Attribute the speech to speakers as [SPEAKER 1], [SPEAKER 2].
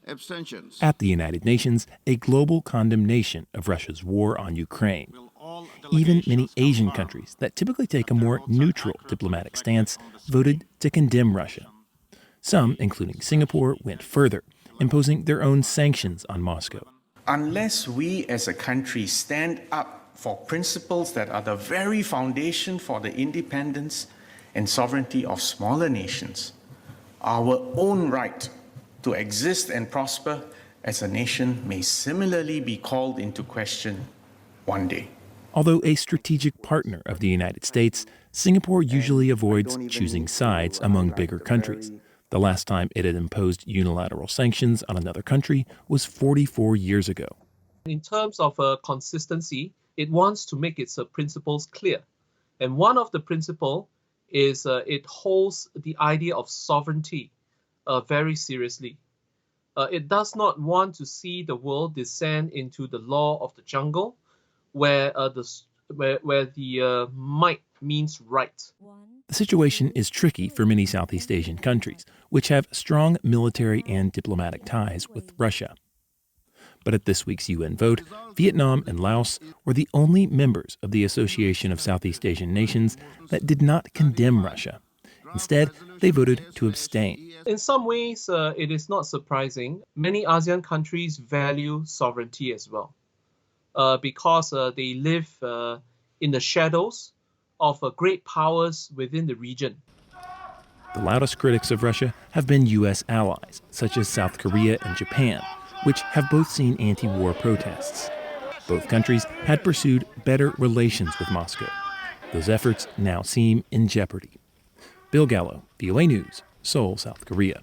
[SPEAKER 1] Abstentions.
[SPEAKER 2] At the United Nations, a global condemnation of Russia's war on Ukraine. Even many Asian countries that typically take a more neutral diplomatic stance voted to condemn Russia. Some, including Singapore, went further, imposing their own sanctions on Moscow.
[SPEAKER 3] Unless we as a country stand up for principles that are the very foundation for the independence and sovereignty of smaller nations, our own right to exist and prosper as a nation may similarly be called into question one day.
[SPEAKER 2] Although a strategic partner of the United States, Singapore usually avoids choosing sides among bigger countries. The last time it had imposed unilateral sanctions on another country was 44 years ago.
[SPEAKER 4] In terms of consistency, it wants to make its principles clear. And one of the principles is it holds the idea of sovereignty very seriously. It does not want to see the world descend into the law of the jungle, where the might means right.
[SPEAKER 2] The situation is tricky for many Southeast Asian countries, which have strong military and diplomatic ties with Russia. But at this week's UN vote, Vietnam and Laos were the only members of the Association of Southeast Asian Nations that did not condemn Russia. Instead, they voted to abstain.
[SPEAKER 4] In some ways, it is not surprising. Many ASEAN countries value sovereignty as well, because they live in the shadows of great powers within the region.
[SPEAKER 2] The loudest critics of Russia have been U.S. allies, such as South Korea and Japan, which have both seen anti-war protests. Both countries had pursued better relations with Moscow. Those efforts now seem in jeopardy. Bill Gallo, VOA News, Seoul, South Korea.